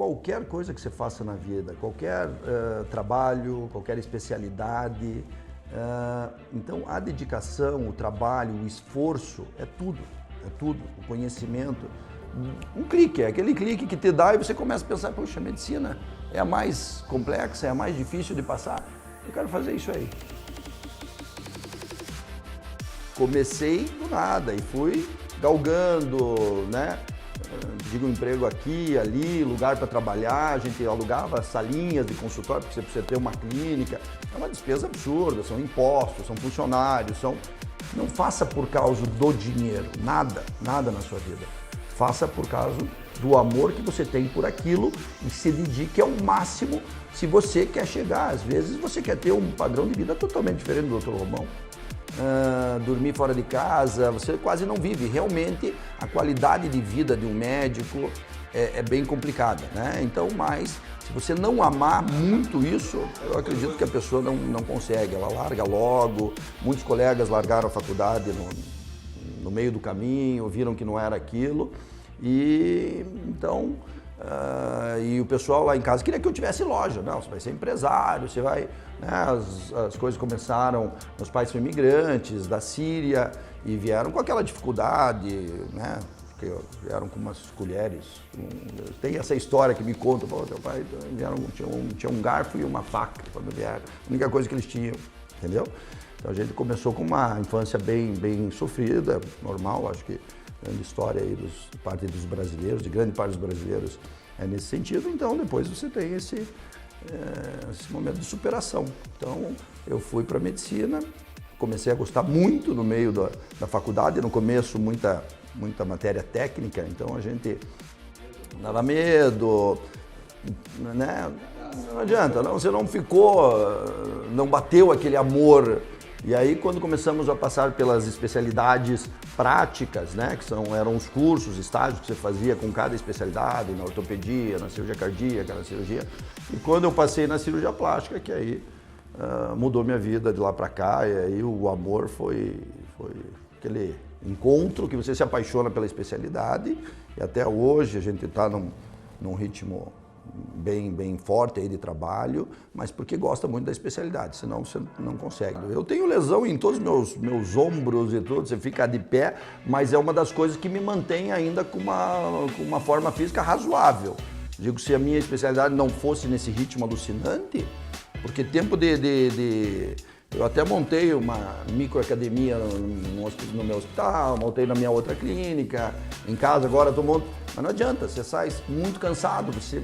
qualquer coisa que você faça na vida, qualquer trabalho, qualquer especialidade. Então, a dedicação, o trabalho, o esforço, é tudo, o conhecimento. Um clique, é aquele clique que te dá e você começa a pensar, poxa, a medicina é a mais complexa, é a mais difícil de passar, eu quero fazer isso aí. Comecei do nada e fui galgando, né? Digo, um emprego aqui, ali, lugar para trabalhar, a gente alugava salinhas de consultório, porque você precisa ter uma clínica. É uma despesa absurda, são impostos, são funcionários, Não faça por causa do dinheiro, nada na sua vida. Faça por causa do amor que você tem por aquilo e se dedique ao máximo se você quer chegar. Às vezes você quer ter um padrão de vida totalmente diferente do Dr. Romão. Dormir fora de casa, você quase não vive. Realmente, a qualidade de vida de um médico é bem complicada, né? Então, mas se você não amar muito isso, eu acredito que a pessoa não consegue, ela larga logo. Muitos colegas largaram a faculdade no meio do caminho, viram que não era aquilo, e então... e o pessoal lá em casa queria que eu tivesse loja. Não, você vai ser empresário, você vai... Né, as coisas começaram, meus pais são imigrantes da Síria e vieram com aquela dificuldade, né? Porque vieram com umas colheres. Tem essa história que me conta, teu pai vieram, tinha um garfo e uma faca quando vieram. A única coisa que eles tinham, entendeu? Então a gente começou com uma infância bem sofrida, normal, acho que grande história aí parte dos brasileiros, de grande parte dos brasileiros é nesse sentido. Então depois você tem esse momento de superação. Então eu fui para a medicina, comecei a gostar muito no meio da faculdade, no começo muita matéria técnica, então a gente dava medo, né? Não adianta, você não ficou, não bateu aquele amor. E aí, quando começamos a passar pelas especialidades práticas, né, que eram os cursos, estágios que você fazia com cada especialidade, na ortopedia, na cirurgia cardíaca, na cirurgia. E quando eu passei na cirurgia plástica, que aí mudou minha vida de lá para cá, e aí o amor foi aquele encontro que você se apaixona pela especialidade, e até hoje a gente está num ritmo bem forte aí de trabalho, mas porque gosta muito da especialidade, senão você não consegue. Eu tenho lesão em todos os meus ombros e tudo, você fica de pé, mas é uma das coisas que me mantém ainda com uma forma física razoável. Digo, se a minha especialidade não fosse nesse ritmo alucinante, porque tempo eu até montei uma microacademia no meu hospital, montei na minha outra clínica, em casa agora estou montando, mas não adianta, você sai muito cansado, você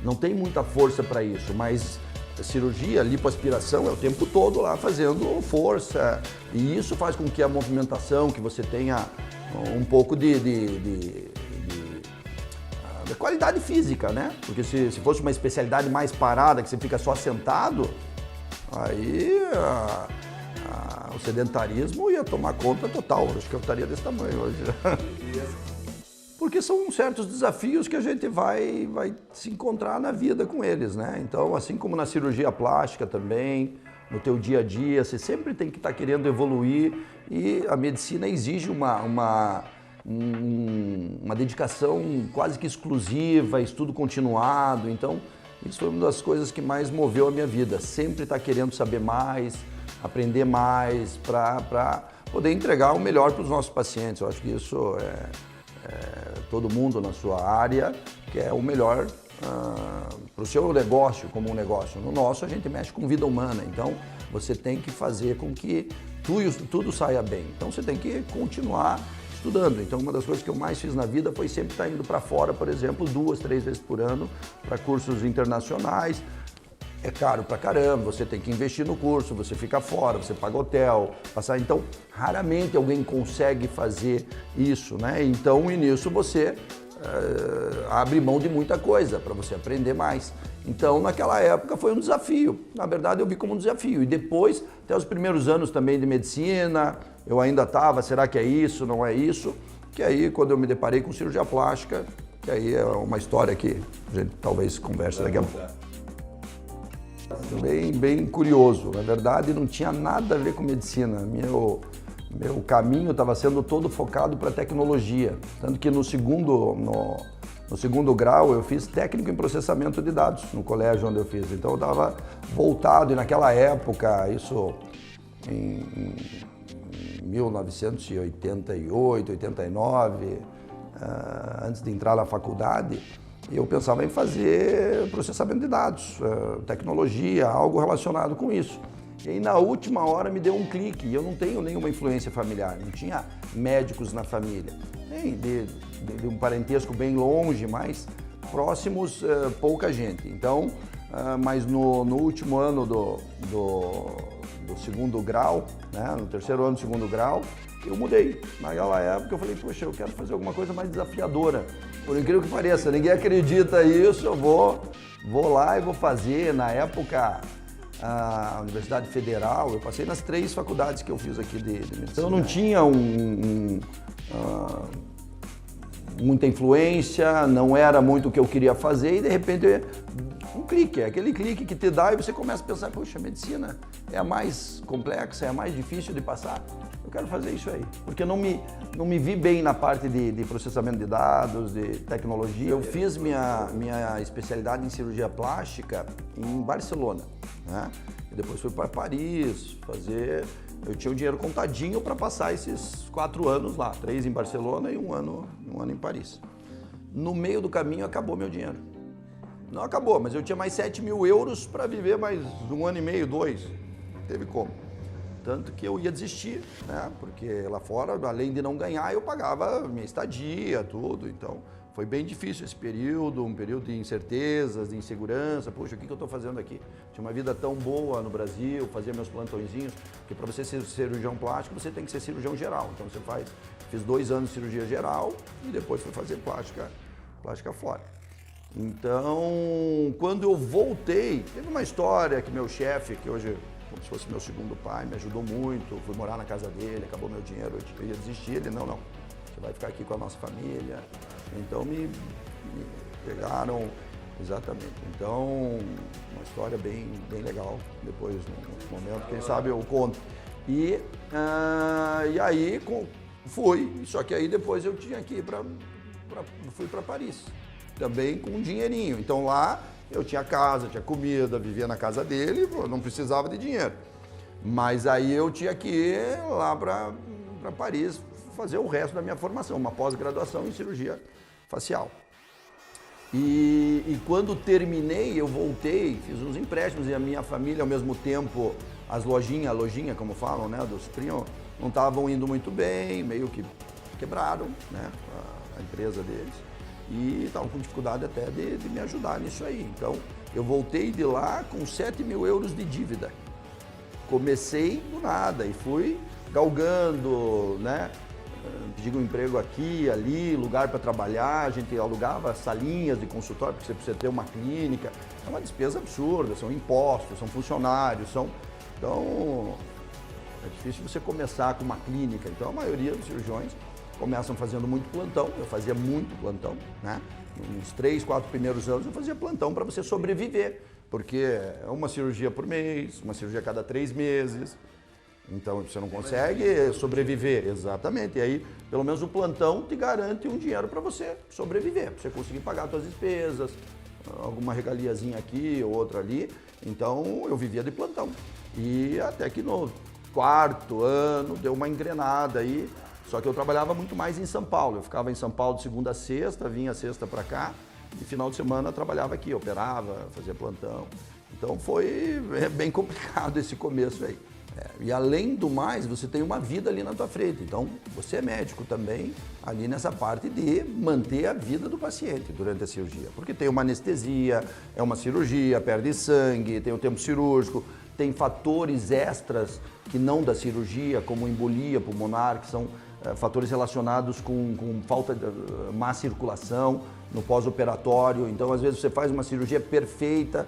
não tem muita força para isso, mas a cirurgia, lipoaspiração é o tempo todo lá fazendo força, e isso faz com que a movimentação, que você tenha um pouco de qualidade física, né? Porque se fosse uma especialidade mais parada, que você fica só sentado, aí o sedentarismo ia tomar conta total. Acho que eu estaria desse tamanho hoje. Porque são certos desafios que a gente vai se encontrar na vida com eles, né? Então, assim como na cirurgia plástica também, no teu dia a dia, você sempre tem que estar querendo evoluir, e a medicina exige uma dedicação quase que exclusiva, estudo continuado. Então, isso foi uma das coisas que mais moveu a minha vida. Sempre estar querendo saber mais, aprender mais, para poder entregar o melhor para os nossos pacientes. Eu acho que isso todo mundo na sua área quer o melhor para o seu negócio como um negócio. No nosso, a gente mexe com vida humana, então você tem que fazer com que tudo saia bem. Então você tem que continuar estudando. Então, uma das coisas que eu mais fiz na vida foi sempre estar indo para fora, por exemplo, 2, 3 vezes por ano, para cursos internacionais. É caro pra caramba, você tem que investir no curso, você fica fora, você paga hotel, passar. Então, raramente alguém consegue fazer isso, né? Então, e nisso você abre mão de muita coisa para você aprender mais. Então, naquela época foi um desafio. Na verdade, eu vi como um desafio. E depois, até os primeiros anos também de medicina, eu ainda estava, será que é isso, não é isso? Que aí, quando eu me deparei com cirurgia plástica, que aí é uma história que a gente talvez converse daqui a pouco. Bem curioso. Na verdade, não tinha nada a ver com medicina. Meu caminho estava sendo todo focado para tecnologia. Tanto que no No segundo grau eu fiz técnico em processamento de dados no colégio onde eu fiz. Então eu estava voltado, e naquela época, isso em 1988, 89, antes de entrar na faculdade, eu pensava em fazer processamento de dados, tecnologia, algo relacionado com isso. E aí na última hora me deu um clique, e eu não tenho nenhuma influência familiar, não tinha médicos na família, nem de um parentesco bem longe, mas próximos pouca gente. Então, mas no último ano do segundo grau, né, no terceiro ano do segundo grau, eu mudei. Naquela época eu falei, poxa, eu quero fazer alguma coisa mais desafiadora. Por incrível que pareça, ninguém acredita nisso, eu vou lá e vou fazer. Na época, a Universidade Federal, eu passei nas 3 faculdades que eu fiz aqui de medicina. Então eu não tinha muita influência, não era muito o que eu queria fazer, e de repente um clique, é aquele clique que te dá e você começa a pensar, poxa, a medicina é a mais complexa, é a mais difícil de passar, eu quero fazer isso aí, porque eu não me vi bem na parte de processamento de dados, de tecnologia. Eu fiz minha especialidade em cirurgia plástica em Barcelona, né? E depois fui para Paris fazer. Eu tinha o dinheiro contadinho para passar esses 4 anos lá, 3 em Barcelona e um ano em Paris. No meio do caminho acabou meu dinheiro. Não acabou, mas eu tinha mais 7.000 euros para viver mais 1 ano e meio, 2. Não teve como. Tanto que eu ia desistir, né? Porque lá fora, além de não ganhar, eu pagava minha estadia, tudo. Então, foi bem difícil esse período, um período de incertezas, de insegurança. Poxa, o que eu estou fazendo aqui? Tinha uma vida tão boa no Brasil, fazia meus plantõezinhos, porque para você ser cirurgião plástico, você tem que ser cirurgião geral. Então, fiz 2 anos de cirurgia geral e depois fui fazer plástica fora. Então, quando eu voltei, teve uma história que meu chefe, que hoje, como se fosse meu segundo pai, me ajudou muito, fui morar na casa dele, acabou meu dinheiro, eu ia desistir, ele, não, você vai ficar aqui com a nossa família. Então me pegaram, exatamente. Então, uma história bem legal, depois, no momento, quem sabe eu conto. E aí fui, só que aí depois eu tinha que ir fui para Paris, também com um dinheirinho. Então lá eu tinha casa, tinha comida, vivia na casa dele, não precisava de dinheiro. Mas aí eu tinha que ir lá para Paris fazer o resto da minha formação, uma pós-graduação em cirurgia facial. E quando terminei, eu voltei, fiz uns empréstimos e a minha família, ao mesmo tempo, a lojinha, como falam, né, dos primos, não estavam indo muito bem, meio que quebraram, né, a empresa deles. E estavam com dificuldade até de me ajudar nisso aí. Então, eu voltei de lá com 7.000 euros de dívida. Comecei do nada e fui galgando, né? Pedi um emprego aqui, ali, lugar para trabalhar, a gente alugava salinhas de consultório, porque você precisa ter uma clínica. É uma despesa absurda, são impostos, são funcionários, Então, é difícil você começar com uma clínica. Então, a maioria dos cirurgiões começam fazendo muito plantão, eu fazia muito plantão, né? Nos 3, 4 primeiros anos eu fazia plantão para você sobreviver, porque é uma cirurgia por mês, uma cirurgia a cada 3 meses, então você não consegue sobreviver, exatamente. E aí, pelo menos o plantão te garante um dinheiro para você sobreviver, para você conseguir pagar as suas despesas, alguma regaliazinha aqui, outra ali. Então eu vivia de plantão. E até que no 4º ano deu uma engrenada aí. Só que eu trabalhava muito mais em São Paulo. Eu ficava em São Paulo de segunda a sexta, vinha sexta para cá e final de semana eu trabalhava aqui, operava, fazia plantão. Então foi bem complicado esse começo aí. E além do mais, você tem uma vida ali na tua frente. Então você é médico também ali nessa parte de manter a vida do paciente durante a cirurgia. Porque tem uma anestesia, é uma cirurgia, perde sangue, tem o tempo cirúrgico, tem fatores extras que não da cirurgia, como embolia pulmonar, que são fatores relacionados com falta de má circulação no pós-operatório. Então, às vezes, você faz uma cirurgia perfeita,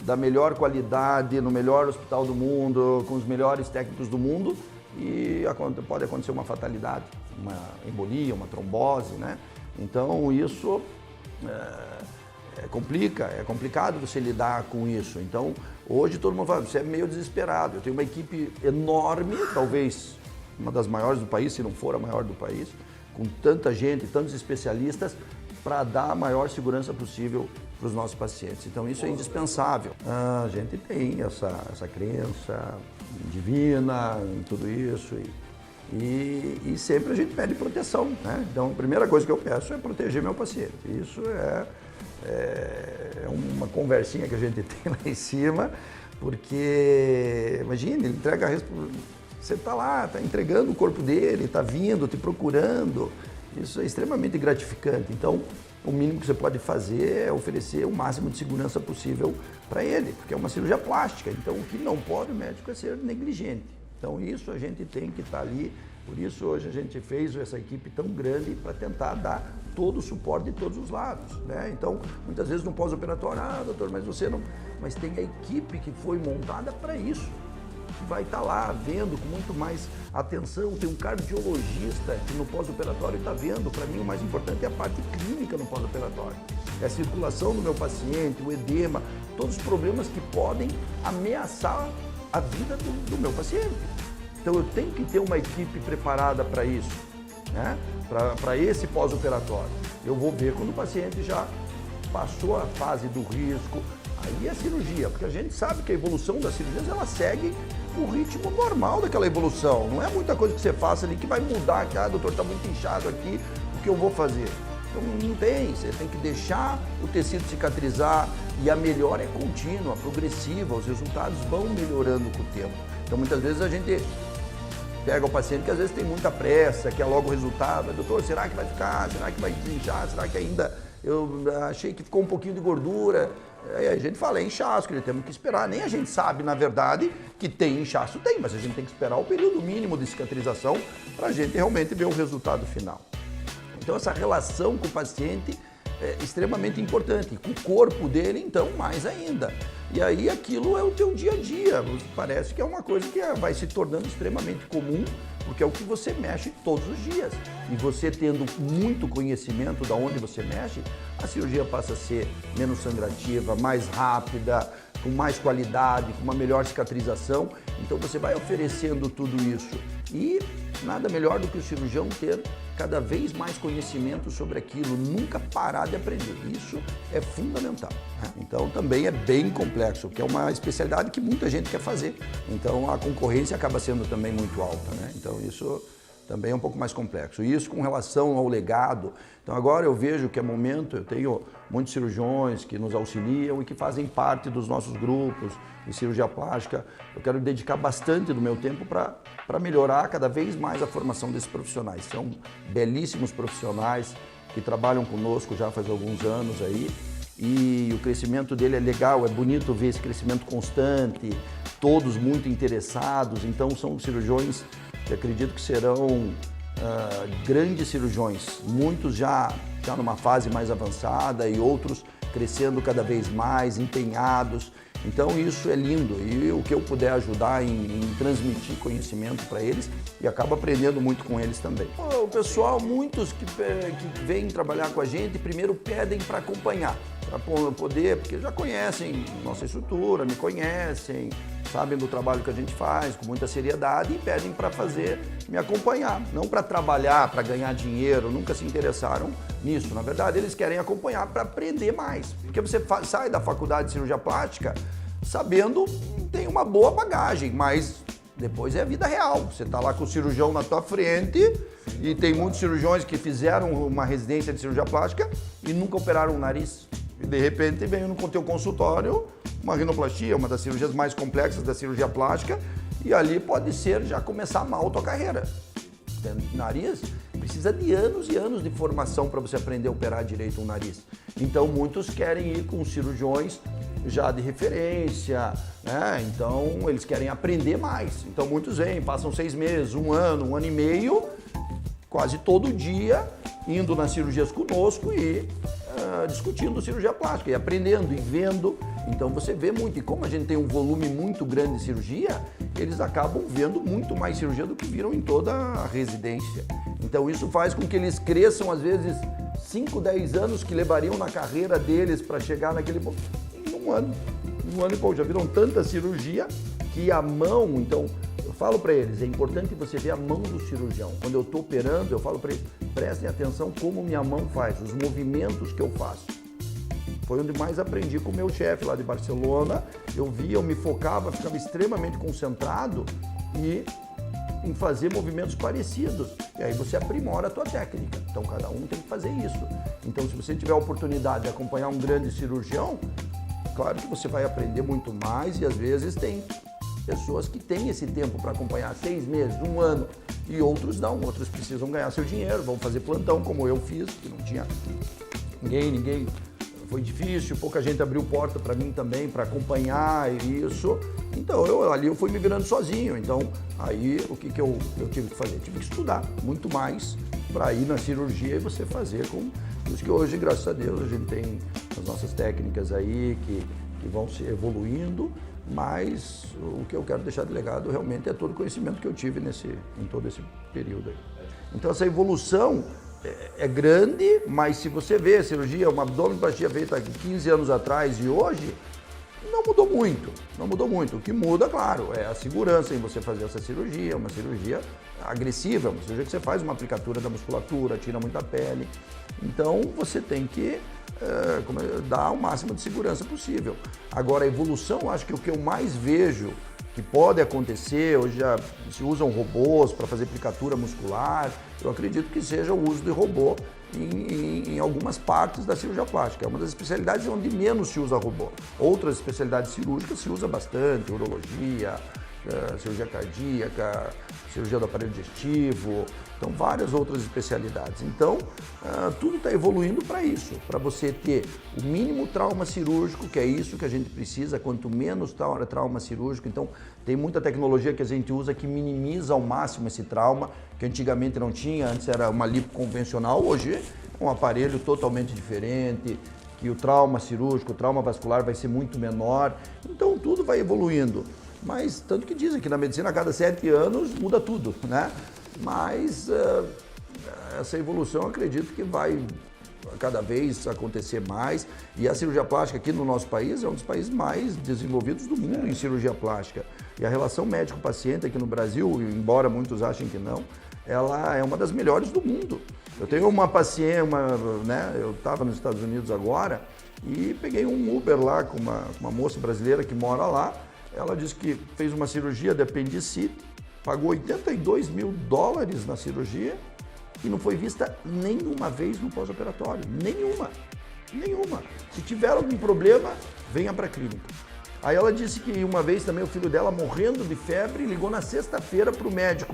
da melhor qualidade, no melhor hospital do mundo, com os melhores técnicos do mundo, e pode acontecer uma fatalidade, uma embolia, uma trombose, né? Então, isso é complicado você lidar com isso. Então, hoje todo mundo fala, você é meio desesperado. Eu tenho uma equipe enorme, talvez uma das maiores do país, se não for a maior do país, com tanta gente, tantos especialistas, para dar a maior segurança possível para os nossos pacientes. Então isso é indispensável. A gente tem essa crença divina em tudo isso e sempre a gente pede proteção, né? Então a primeira coisa que eu peço é proteger meu paciente. Isso é uma conversinha que a gente tem lá em cima, porque imagine, ele entrega você está lá, está entregando o corpo dele, está vindo, te procurando. Isso é extremamente gratificante. Então, o mínimo que você pode fazer é oferecer o máximo de segurança possível para ele, porque é uma cirurgia plástica. Então, o que não pode o médico é ser negligente. Então, isso a gente tem que estar ali. Por isso, hoje a gente fez essa equipe tão grande para tentar dar todo o suporte de todos os lados, né? Então, muitas vezes no pós-operatório, doutor, mas você não... Mas tem a equipe que foi montada para isso, que vai estar lá vendo com muito mais atenção. Tem um cardiologista que no pós-operatório está vendo. Para mim, o mais importante é a parte clínica no pós-operatório. É a circulação do meu paciente, o edema, todos os problemas que podem ameaçar a vida do meu paciente. Então, eu tenho que ter uma equipe preparada para isso, né? Para esse pós-operatório. Eu vou ver quando o paciente já passou a fase do risco, aí é cirurgia, porque a gente sabe que a evolução das cirurgias, ela segue o ritmo normal daquela evolução. Não é muita coisa que você faça ali que vai mudar, que, doutor, está muito inchado aqui, o que eu vou fazer? Então não tem, você tem que deixar o tecido cicatrizar e a melhora é contínua, progressiva, os resultados vão melhorando com o tempo. Então muitas vezes a gente pega o paciente que às vezes tem muita pressa, quer logo o resultado, mas, doutor, será que vai ficar? Será que vai desinchar? Será que ainda eu achei que ficou um pouquinho de gordura? Aí a gente fala, é inchaço, que temos que esperar. Nem a gente sabe, na verdade, que tem inchaço, tem, mas a gente tem que esperar o período mínimo de cicatrização para a gente realmente ver o resultado final. Então essa relação com o paciente é extremamente importante, com o corpo dele, então, mais ainda. E aí aquilo é o teu dia a dia, parece que é uma coisa que vai se tornando extremamente comum, porque é o que você mexe todos os dias. E você tendo muito conhecimento de onde você mexe, a cirurgia passa a ser menos sangrativa, mais rápida, com mais qualidade, com uma melhor cicatrização. Então você vai oferecendo tudo isso. E nada melhor do que o cirurgião ter cada vez mais conhecimento sobre aquilo, nunca parar de aprender. Isso é fundamental, né? Então também é bem complexo, que é uma especialidade que muita gente quer fazer. Então a concorrência acaba sendo também muito alta, né? Então isso também é um pouco mais complexo. Isso com relação ao legado. Então agora eu vejo que é momento, eu tenho muitos cirurgiões que nos auxiliam e que fazem parte dos nossos grupos de cirurgia plástica. Eu quero dedicar bastante do meu tempo para melhorar cada vez mais a formação desses profissionais. São belíssimos profissionais que trabalham conosco já faz alguns anos aí e o crescimento dele é legal, é bonito ver esse crescimento constante, todos muito interessados. Então são cirurgiões que acredito que serão grandes cirurgiões, muitos já numa fase mais avançada e outros crescendo cada vez mais, empenhados. Então isso é lindo e o que eu puder ajudar em transmitir conhecimento para eles e acabo aprendendo muito com eles também. O pessoal, muitos que vêm trabalhar com a gente, primeiro pedem para acompanhar, para poder, porque já conhecem nossa estrutura, me conhecem, sabem do trabalho que a gente faz com muita seriedade e pedem para me acompanhar, não para trabalhar, para ganhar dinheiro, nunca se interessaram nisso. Na verdade, eles querem acompanhar para aprender mais, porque você sai da faculdade de cirurgia plástica sabendo que tem uma boa bagagem, mas depois é a vida real. Você está lá com o cirurgião na tua frente e tem muitos cirurgiões que fizeram uma residência de cirurgia plástica e nunca operaram o nariz. E de repente vem no teu consultório uma rinoplastia, uma das cirurgias mais complexas da cirurgia plástica, e ali pode ser já começar mal a tua carreira. Nariz precisa de anos e anos de formação para você aprender a operar direito um nariz. Então muitos querem ir com cirurgiões já de referência, né? Então eles querem aprender mais. Então muitos vêm, passam 6 meses, um ano e meio, quase todo dia, indo nas cirurgias conosco e discutindo cirurgia plástica e aprendendo e vendo. Então você vê muito, e como a gente tem um volume muito grande de cirurgia, eles acabam vendo muito mais cirurgia do que viram em toda a residência. Então isso faz com que eles cresçam, às vezes, 5, 10 anos que levariam na carreira deles para chegar naquele ponto, em um ano e pouco. Já viram tanta cirurgia que a mão, então, falo para eles, é importante você ver a mão do cirurgião. Quando eu estou operando, eu falo para eles, prestem atenção como minha mão faz, os movimentos que eu faço. Foi onde mais aprendi com o meu chefe lá de Barcelona. Eu via, eu me focava, ficava extremamente concentrado em fazer movimentos parecidos. E aí você aprimora a tua técnica. Então cada um tem que fazer isso. Então se você tiver a oportunidade de acompanhar um grande cirurgião, claro que você vai aprender muito mais e às vezes tem pessoas que têm esse tempo para acompanhar 6 meses, 1 ano, e outros não, outros precisam ganhar seu dinheiro, vão fazer plantão como eu fiz, que não tinha ninguém, foi difícil, pouca gente abriu porta para mim também, para acompanhar isso, então eu fui me virando sozinho, então aí o que eu tive que fazer? Tive que estudar muito mais para ir na cirurgia e você fazer com isso que hoje, graças a Deus, a gente tem as nossas técnicas aí que vão se evoluindo, mas o que eu quero deixar de legado realmente é todo o conhecimento que eu tive em todo esse período aí. Então essa evolução é grande, mas se você vê a cirurgia, uma abdominoplastia feita 15 anos atrás e hoje, não mudou muito, não mudou muito. O que muda, claro, é a segurança em você fazer essa cirurgia, uma cirurgia agressiva, uma cirurgia que você faz uma aplicatura da musculatura, tira muita pele. Então você tem que dar o máximo de segurança possível. Agora a evolução, acho que o que eu mais vejo que pode acontecer, hoje já se usam robôs para fazer aplicatura muscular, eu acredito que seja o uso de robô em algumas partes da cirurgia plástica. É uma das especialidades onde menos se usa robô. Outras especialidades cirúrgicas se usa bastante, urologia, cirurgia cardíaca, cirurgia do aparelho digestivo, então várias outras especialidades. Então, tudo está evoluindo para isso, para você ter o mínimo trauma cirúrgico, que é isso que a gente precisa, quanto menos trauma cirúrgico. Então, tem muita tecnologia que a gente usa que minimiza ao máximo esse trauma, que antigamente não tinha, antes era uma lipo convencional, hoje é um aparelho totalmente diferente, que o trauma cirúrgico, o trauma vascular vai ser muito menor, então tudo vai evoluindo. Mas tanto que dizem que na medicina a cada 7 anos muda tudo, né? Mas essa evolução eu acredito que vai cada vez acontecer mais. E a cirurgia plástica aqui no nosso país é um dos países mais desenvolvidos do mundo em cirurgia plástica. E a relação médico-paciente aqui no Brasil, embora muitos achem que não, ela é uma das melhores do mundo. Eu tenho uma paciente, eu estava nos Estados Unidos agora e peguei um Uber lá com uma moça brasileira que mora lá. Ela disse que fez uma cirurgia de apendicite, pagou $82 mil na cirurgia e não foi vista nenhuma vez no pós-operatório. Nenhuma. Se tiver algum problema, venha para a clínica. Aí ela disse que uma vez também o filho dela, morrendo de febre, ligou na sexta-feira para o médico.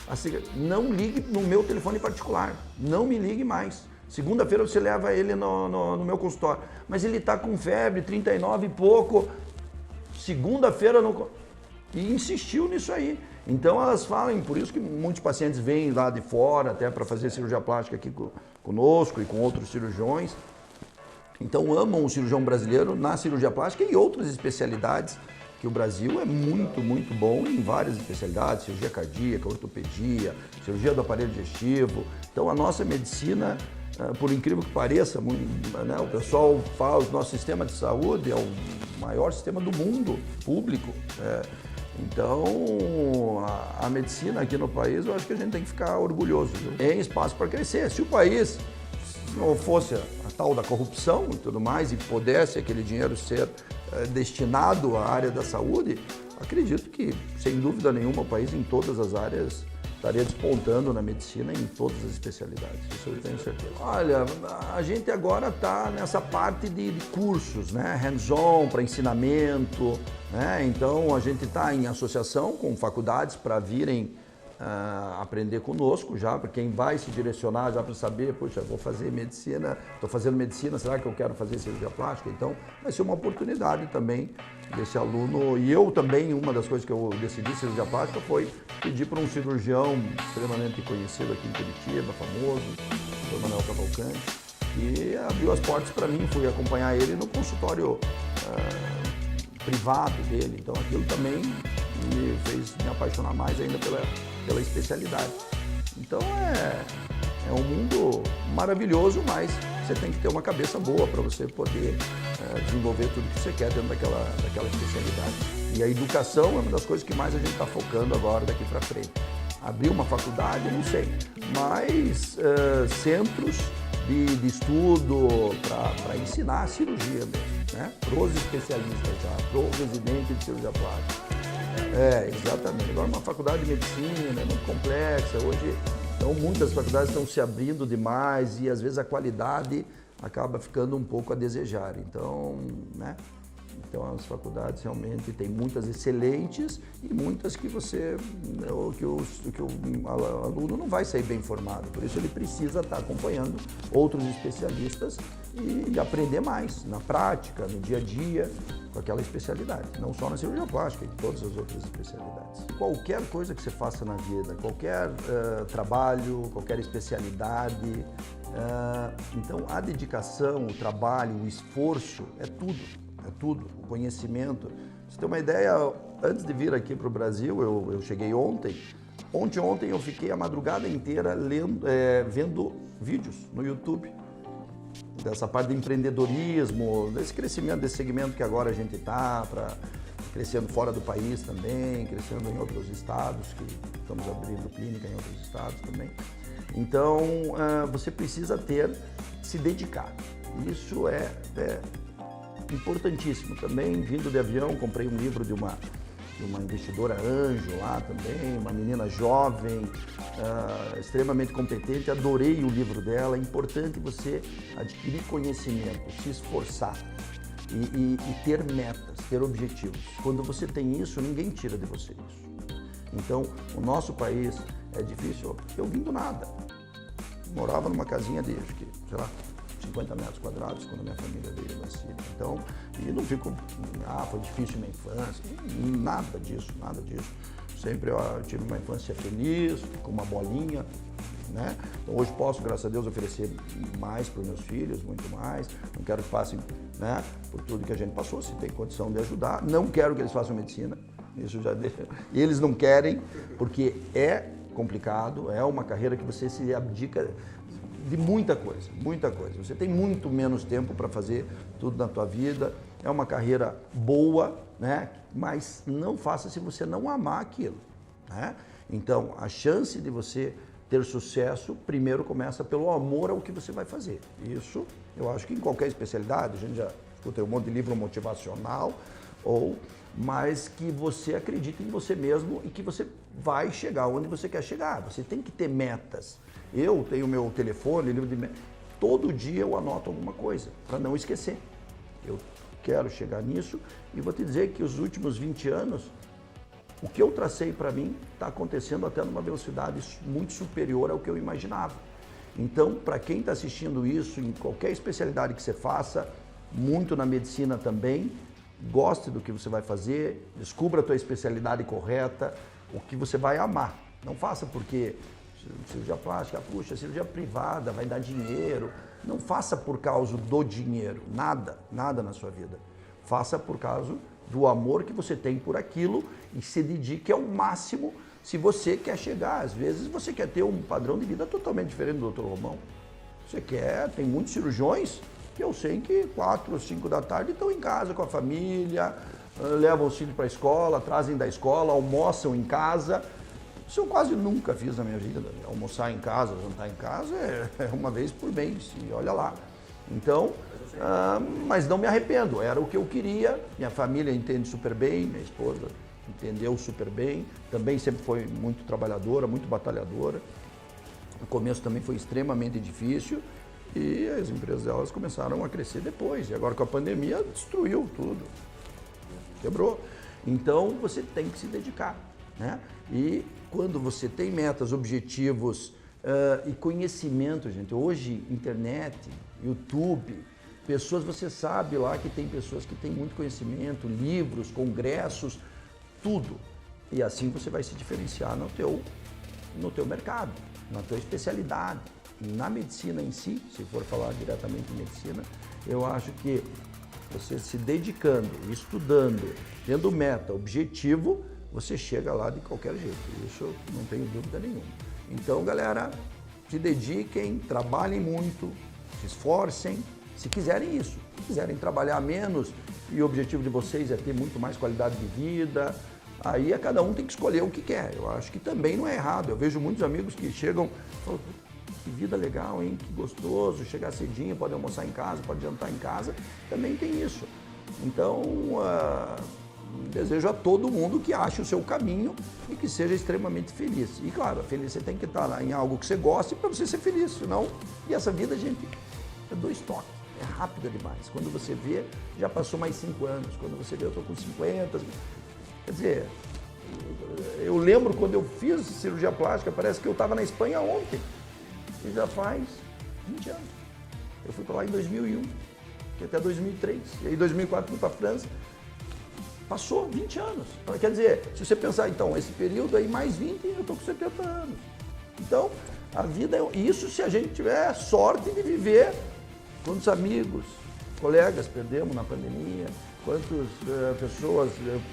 Assim, não ligue no meu telefone particular, não me ligue mais. Segunda-feira você leva ele no meu consultório. Mas ele está com febre, 39 e pouco. Segunda-feira e insistiu nisso aí. Então elas falam, por isso que muitos pacientes vêm lá de fora até para fazer cirurgia plástica aqui conosco e com outros cirurgiões. Então amam o cirurgião brasileiro na cirurgia plástica e outras especialidades, que o Brasil é muito, muito bom em várias especialidades, cirurgia cardíaca, ortopedia, cirurgia do aparelho digestivo. Então a nossa medicina, por incrível que pareça, né, o pessoal fala que o nosso sistema de saúde é o maior sistema do mundo, público. Então, a medicina aqui no país, eu acho que a gente tem que ficar orgulhoso. Tem espaço para crescer. Se o país não fosse a tal da corrupção e tudo mais, e pudesse aquele dinheiro ser destinado à área da saúde, acredito que, sem dúvida nenhuma, o país em todas as áreas estaria despontando na medicina em todas as especialidades, isso eu tenho certeza. Olha, a gente agora está nessa parte de cursos, né? Hands-on para ensinamento, né? Então a gente está em associação com faculdades para virem aprender conosco já, para quem vai se direcionar já para saber, poxa, vou fazer medicina, estou fazendo medicina, será que eu quero fazer cirurgia plástica? Então vai ser uma oportunidade também desse aluno. E eu também, uma das coisas que eu decidi cirurgia plástica foi pedir para um cirurgião extremamente conhecido aqui em Curitiba, famoso, o Manuel Cavalcante, e abriu as portas para mim, fui acompanhar ele no consultório privado dele, então aquilo também me fez me apaixonar mais ainda pela especialidade. Então é um mundo maravilhoso, mas você tem que ter uma cabeça boa para você poder desenvolver tudo que você quer dentro daquela especialidade. E a educação é uma das coisas que mais a gente está focando agora daqui para frente. Abrir uma faculdade, não sei, mas centros de estudo para ensinar a cirurgia mesmo, né? Para os especialistas já, para o residente de cirurgia plástica. Exatamente. Agora uma faculdade de medicina é muito complexa. Hoje, então, muitas faculdades estão se abrindo demais e às vezes a qualidade acaba ficando um pouco a desejar. Então, né? Então as faculdades realmente tem muitas excelentes e muitas que o aluno não vai sair bem formado. Por isso ele precisa estar acompanhando outros especialistas e aprender mais na prática, no dia a dia, com aquela especialidade. Não só na cirurgia plástica, em todas as outras especialidades. Qualquer coisa que você faça na vida, qualquer trabalho, qualquer especialidade, então a dedicação, o trabalho, o esforço é tudo, o conhecimento. Pra você ter uma ideia, antes de vir aqui para o Brasil, eu cheguei ontem. Ontem eu fiquei a madrugada inteira vendo vídeos no YouTube, dessa parte de empreendedorismo, desse crescimento, desse segmento que agora a gente está, crescendo fora do país também, crescendo em outros estados, que estamos abrindo clínica em outros estados também. Então, você precisa se dedicar. Isso é importantíssimo também. Vindo de avião, comprei um livro de uma investidora anjo lá também, uma menina jovem, extremamente competente. Adorei o livro dela. É importante você adquirir conhecimento, se esforçar e ter metas, ter objetivos. Quando você tem isso, ninguém tira de você isso. Então, o nosso país é difícil. Eu vim do nada. Morava numa casinha de, acho que, sei lá, 50 metros quadrados quando a minha família veio da Síria. Então, e não fico, foi difícil minha infância, nada disso. Sempre eu tive uma infância feliz, com uma bolinha, né? Então, hoje posso, graças a Deus, oferecer mais para os meus filhos, muito mais. Não quero que passem, né, por tudo que a gente passou, se tem condição de ajudar. Não quero que eles façam medicina, isso já deixa. Eles não querem, porque é complicado, é uma carreira que você se abdica de muita coisa. Você tem muito menos tempo para fazer tudo na tua vida. É uma carreira boa, né? Mas não faça se você não amar aquilo, né? Então, a chance de você ter sucesso, primeiro começa pelo amor ao que você vai fazer. Isso, eu acho que em qualquer especialidade, a gente já escuta um monte de livro motivacional, mas que você acredite em você mesmo e que você vai chegar onde você quer chegar. Você tem que ter metas. Eu tenho meu telefone, livro de metas. Todo dia eu anoto alguma coisa, para não esquecer. Eu quero chegar nisso e vou te dizer que os últimos 20 anos, o que eu tracei para mim está acontecendo até numa velocidade muito superior ao que eu imaginava. Então, para quem está assistindo isso, em qualquer especialidade que você faça, muito na medicina também, goste do que você vai fazer, descubra a tua especialidade correta, o que você vai amar. Não faça porque cirurgia plástica, puxa, cirurgia privada, vai dar dinheiro. Não faça por causa do dinheiro, nada na sua vida. Faça por causa do amor que você tem por aquilo e se dedique ao máximo se você quer chegar. Às vezes você quer ter um padrão de vida totalmente diferente do Dr. Romão. Tem muitos cirurgiões que eu sei que 4 ou 5 da tarde estão em casa com a família, levam os filhos para a escola, trazem da escola, almoçam em casa. Isso eu quase nunca fiz na minha vida. Almoçar em casa, jantar em casa é uma vez por mês, e olha lá. Então, mas não me arrependo, era o que eu queria. Minha família entende super bem, minha esposa entendeu super bem, também sempre foi muito trabalhadora, muito batalhadora. No começo também foi extremamente difícil e as empresas delas começaram a crescer depois. E agora com a pandemia destruiu tudo, quebrou. Então você tem que se dedicar, né? E quando você tem metas, objetivos e conhecimento, gente, hoje internet, YouTube, pessoas, você sabe lá que tem pessoas que têm muito conhecimento, livros, congressos, tudo. E assim você vai se diferenciar no teu mercado, na tua especialidade. Na medicina em si, se for falar diretamente em medicina, eu acho que você se dedicando, estudando, tendo meta, objetivo, você chega lá de qualquer jeito. Isso não tenho dúvida nenhuma. Então, galera, se dediquem, trabalhem muito, se esforcem, se quiserem isso. Se quiserem trabalhar menos e o objetivo de vocês é ter muito mais qualidade de vida, aí cada um tem que escolher o que quer. Eu acho que também não é errado. Eu vejo muitos amigos que chegam e falam, que vida legal, hein? Que gostoso, chegar cedinho, pode almoçar em casa, pode jantar em casa. Também tem isso. Então, desejo a todo mundo que ache o seu caminho e que seja extremamente feliz. E claro, feliz você tem que estar em algo que você goste para você ser feliz, senão... E essa vida, gente, é 2 toques, é rápida demais. Quando você vê, já passou mais 5 anos. Quando você vê, eu estou com 50. Quer dizer, eu lembro quando eu fiz cirurgia plástica, parece que eu estava na Espanha ontem. E já faz 20 anos. Eu fui para lá em 2001, que até 2003. E aí em 2004 fui para a França. Passou 20 anos. Quer dizer, se você pensar, então, esse período aí, mais 20, eu estou com 70 anos. Então, a vida é isso se a gente tiver sorte de viver. Quantos amigos, colegas perdemos na pandemia, quantas pessoas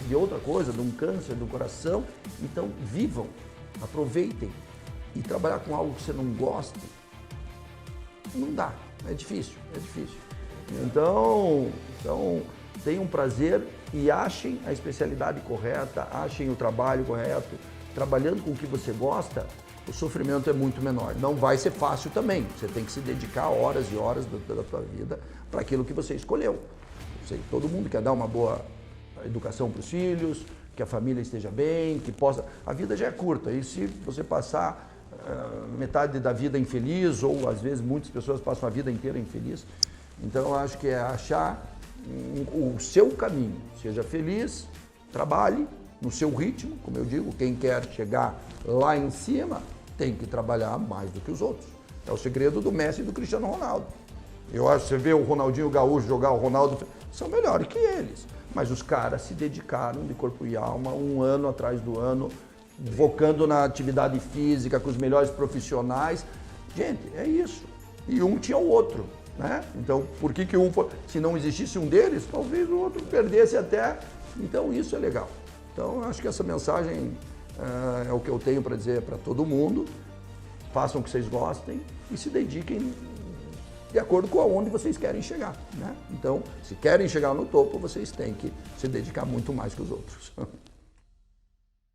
de outra coisa, de um câncer do coração. Então, vivam, aproveitem. E trabalhar com algo que você não goste, não dá, é difícil, é difícil. Então tenham prazer e achem a especialidade correta, achem o trabalho correto. Trabalhando com o que você gosta, o sofrimento é muito menor. Não vai ser fácil também, você tem que se dedicar horas e horas da sua vida para aquilo que você escolheu. Todo mundo quer dar uma boa educação para os filhos, que a família esteja bem, que possa... A vida já é curta, e se você passar metade da vida infeliz, ou às vezes muitas pessoas passam a vida inteira infeliz, então eu acho que é achar o seu caminho. Seja feliz, trabalhe no seu ritmo, como eu digo, quem quer chegar lá em cima tem que trabalhar mais do que os outros. É o segredo do Messi e do Cristiano Ronaldo. Eu acho que você vê o Ronaldinho Gaúcho jogar, o Ronaldo, são melhores que eles. Mas os caras se dedicaram de corpo e alma, um ano atrás do ano, focando na atividade física, com os melhores profissionais. Gente, é isso. E um tinha o outro, né? Então, por que um foi... Se não existisse um deles, talvez o outro perdesse até. Então, isso é legal. Então, acho que essa mensagem é o que eu tenho para dizer para todo mundo. Façam o que vocês gostem e se dediquem de acordo com aonde vocês querem chegar, né? Então, se querem chegar no topo, vocês têm que se dedicar muito mais que os outros.